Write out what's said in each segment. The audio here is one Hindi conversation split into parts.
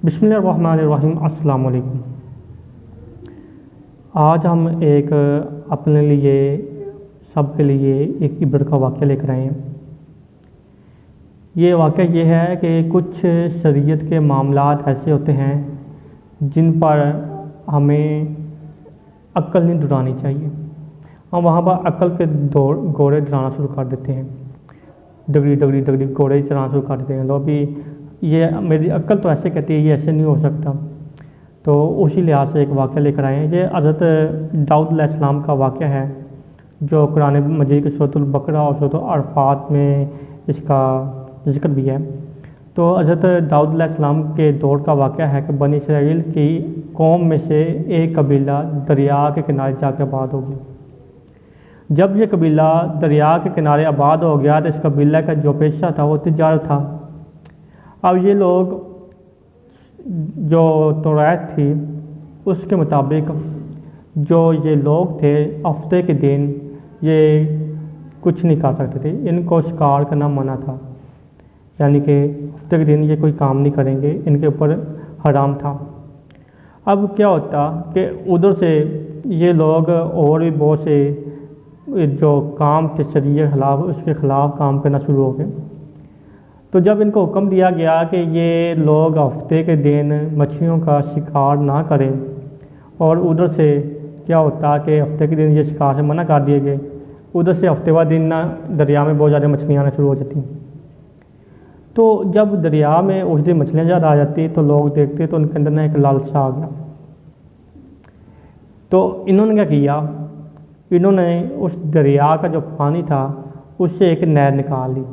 बिस्मिल्लाहिर्रहमानिर्रहीम। अस्सलाम वालेकुम। आज हम एक अपने लिए सबके लिए एक इब्रत का वाक़या लेकर आए हैं। ये वाक़या ये है कि कुछ शरीयत के मामलात ऐसे होते हैं जिन पर हमें अक्ल नहीं दौड़ानी चाहिए। हम वहाँ पर अक्ल के घोड़े दौड़ाना शुरू कर देते हैं, डगरी डगरी डगरी घोड़े चलाना शुरू कर देते हैं। लोग भी ये मेरी अक्ल तो ऐसे कहती है, ये ऐसे नहीं हो सकता। तो उसी लिहाज से एक वाक़या लेकर आए हैं। ये हज़रत दाऊद अलैहिस्सलाम का वाक़या है जो कुरान मजीद के सूरह बकरा और सूरह अरफ़ात में इसका जिक्र भी है। तो हज़रत दाऊद अलैहिस्सलाम के दौर का वाक़या है कि बनी इसराइल की कौम में से एक कबीला दरिया के किनारे जाकर आबाद हो गया। जब ये कबीला दरिया के किनारे आबाद हो गया तो इस कबीला का जो पेशा था वो तिजारत था। अब ये लोग जो तौरात थी उसके मुताबिक जो ये लोग थे हफ्ते के दिन ये कुछ नहीं कर सकते थे, इनको शिकार करना मना था। यानी कि हफ्ते के दिन ये कोई काम नहीं करेंगे, इनके ऊपर हराम था। अब क्या होता कि उधर से ये लोग और भी बहुत से जो काम थे शरीयत के खिलाफ, उसके ख़िलाफ़ काम करना शुरू हो गए। तो जब इनको हुक्म दिया गया कि ये लोग हफ्ते के दिन मछलियों का शिकार ना करें, और उधर से क्या होता कि हफ्ते के दिन ये शिकार से मना कर दिए गए, उधर से हफ्ते बाद दिन ना दरिया में बहुत ज़्यादा मछलियाँ आना शुरू हो जाती। तो जब दरिया में उस दिन मछलियाँ ज़्यादा आ जाती तो लोग देखते तो उनके अंदर ना एक लालसा आ गया। तो इन्होंने क्या किया, इन्होंने उस दरिया का जो पानी था उससे एक नहर निकाल ली।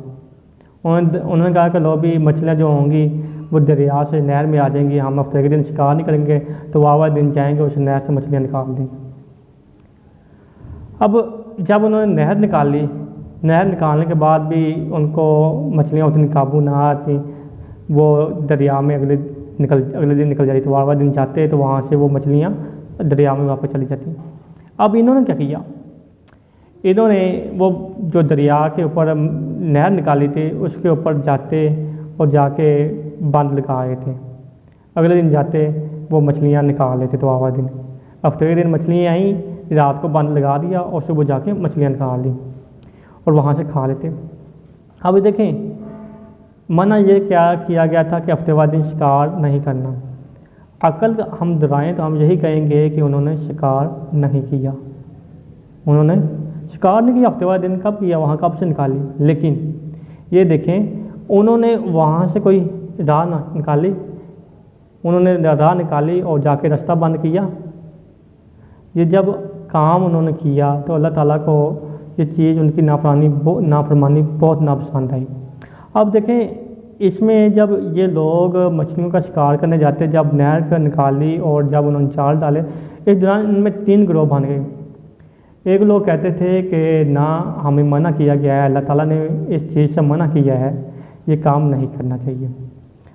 उन्होंने कहा कि लो भी मछलियाँ जो होंगी वो दरिया से नहर में आ जाएंगी, हम हफ्ते के दिन शिकार नहीं करेंगे तो वाह दिन जाएंगे उस नहर से मछलियाँ निकाल देंगे। अब जब उन्होंने नहर निकाल ली, नहर निकालने के बाद भी उनको मछलियाँ उतनी काबू ना आती, वो दरिया में अगले दिन निकल जाती। तो वाह दिन जाते तो वहाँ से वो मछलियाँ दरिया में वापस चली जाती। अब इन्होंने क्या किया, इन्होंने वो जो दरिया के ऊपर नहर निकाली थी उसके ऊपर जाते और जाके बंद लगाए थे। अगले दिन जाते वो मछलियाँ निकाल लेते। तो आवा दिन हफ्ते के दिन मछलियाँ आई, रात को बंद लगा दिया और सुबह जाके मछलियाँ निकाल ली और वहाँ से खा लेते। अब देखें, मना ये क्या किया गया था कि हफ्ते बाद दिन शिकार नहीं करना। अकल हम दोहराएँ तो हम यही कहेंगे कि उन्होंने शिकार नहीं किया, उन्होंने शिकार नहीं किया। हफ्ते वाले दिन कब किया, वहाँ कब से निकाली। लेकिन ये देखें, उन्होंने वहाँ से कोई राह ना निकाली, उन्होंने राह निकाली और जाके रास्ता बंद किया। ये जब काम उन्होंने किया तो अल्लाह ताला को ये चीज़ उनकी नाफरमानी बहुत नापसंद आई। अब देखें, इसमें जब ये लोग मछलियों का शिकार करने जाते, जब नहर का निकाली और जब उन्होंने जाल डाले, इस दौरान इनमें 3 गिरोह बन गए। एक लोग कहते थे कि ना, हमें मना किया गया है, अल्लाह ताला ने इस चीज़ से मना किया है, ये काम नहीं करना चाहिए,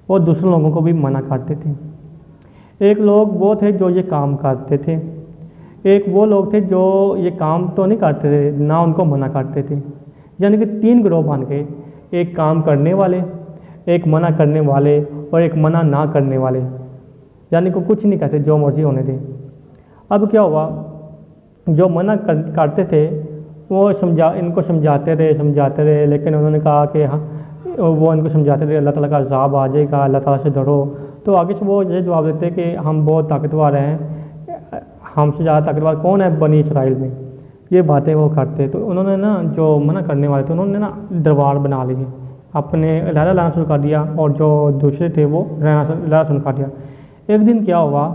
और दूसरे लोगों को भी मना करते थे। एक लोग वो थे जो ये काम करते थे, एक वो लोग थे जो ये काम तो नहीं करते थे ना उनको मना करते थे। यानी कि 3 गिरोह बन गए, एक काम करने वाले, एक मना करने वाले और एक मना ना करने वाले। यानी कि कुछ नहीं कहते, जो मर्जी होने दें। अब क्या हुआ, जो मना करते थे वो इनको समझाते रहे, लेकिन उन्होंने कहा कि हाँ, वो इनको समझाते थे अल्लाह ताला का अज़ाब आ जाएगा, अल्लाह ताला से डरो। तो आगे से वो ये जवाब देते कि हम बहुत ताकतवर हैं, हमसे ज़्यादा ताकतवर कौन है बनी इसराइल में। ये बातें वो करते। तो उन्होंने ना, जो मना करने वाले थे, उन्होंने ना दरबार बना लिए, अपने लहरा लाना शुरू कर दिया, और जो दूसरे थे वो लहरा शुरू कर दिया। एक दिन क्या हुआ,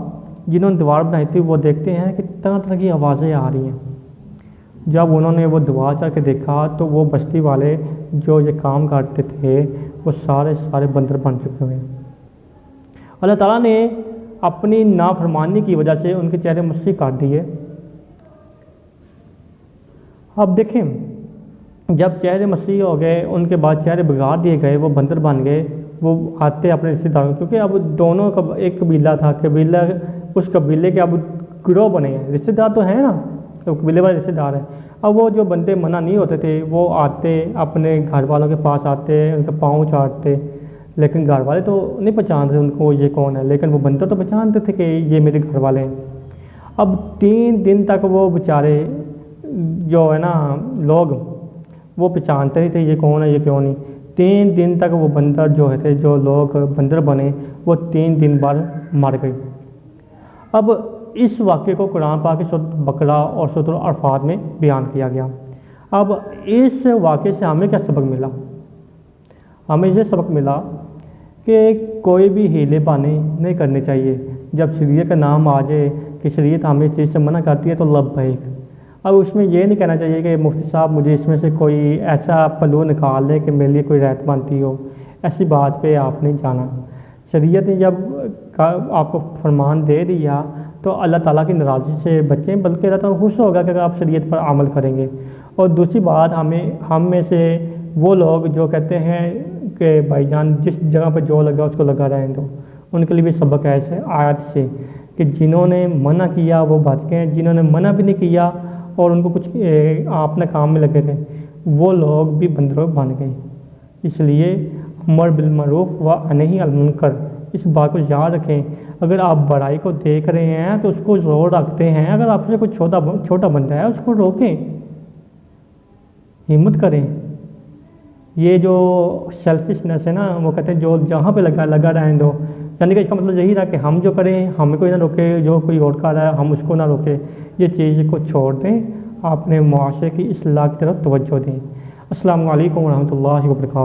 जिन्होंने दीवार बनाई थी वो देखते हैं कि तरह तरह की आवाज़ें आ रही हैं। जब उन्होंने वो दीवार चढ़ के देखा तो वो बस्ती वाले जो ये काम करते थे वो सारे बंदर बन चुके हुए हैं। अल्लाह ताला ने अपनी नाफरमानी की वजह से उनके चेहरे मस्सी काट दिए। अब देखें, जब चेहरे मस्सी हो गए, उनके बाद चेहरे बिगाड़ दिए गए, वो बंदर बन गए। वो आते अपने रिश्तेदारों, क्योंकि अब दोनों एक कबीला था, कबीला उस कबीले के अब गिरोह बने हैं, रिश्तेदार तो हैं ना, तो कबीले वाले रिश्तेदार हैं। अब वो जो बंदे मना नहीं होते थे वो आते, अपने घर वालों के पास आते, उनके पाँव चाटते, लेकिन घर वाले तो नहीं पहचानते उनको ये कौन है, लेकिन वो बंदर तो पहचानते थे कि ये मेरे घर वाले हैं। अब 3 दिन तक वो बेचारे जो है ना लोग वो पहचानते नहीं थे ये कौन है ये क्यों नहीं। 3 दिन तक वो बंदर जो है थे, जो लोग बंदर बने वो 3 दिन बाद मर गए। अब इस वाक़े को कुरान पाक की सूरत बकरा और सूरत अरफात में बयान किया गया। अब इस वाक़े से हमें क्या सबक मिला? हमें ये सबक मिला कि कोई भी हीले बहाने नहीं करने चाहिए। जब शरीयत का नाम आ जाए कि शरीयत हमें इस चीज़ से मना करती है तो लब्बैक। अब उसमें ये नहीं कहना चाहिए कि मुफ्ती साहब मुझे इसमें से कोई ऐसा पहलू निकाल दे कि मेरे लिए कोई रहत बनती हो, ऐसी बात पे आप नहीं जाना। शरीयत ने जब आपको फरमान दे दिया तो अल्लाह ताला की नाराज़गी से बचें, बल्कि अल्लाह ताला खुश होगा कि अगर आप शरीयत पर अमल करेंगे। और दूसरी बात, हम में से वो लोग जो कहते हैं कि भाईजान जिस जगह पर जो लगा उसको लगा रहने दो, उनके लिए भी सबक है इस आयत से कि जिन्होंने मना किया वो बच गए, जिन्होंने मना भी नहीं किया और उनको कुछ अपने काम में लगे थे वो लोग भी बंदरों बन गए। इसलिए अमर बिल मारूफ व नही अनिल मुनकर, इस बात को याद रखें। अगर आप बड़ाई को देख रहे हैं तो उसको ज़ोर रखते हैं, अगर आपसे कोई छोटा बंदा है उसको रोकें, हिम्मत करें। ये जो सेल्फिशनेस है ना, वो कहते हैं जो जहाँ पे लगा रहने दो, यानी कि इसका मतलब यही था कि हम जो करें हमें कोई ना रोके, जो कोई और कर रहा है हम उसको ना रोके। ये चीज़ को छोड़ दें, अपने मुआशरे की इस्लाह की तरफ तवज्जो दें। अस्सलामु अलैकुम वरहमतुल्लाहि वबरकातुहू।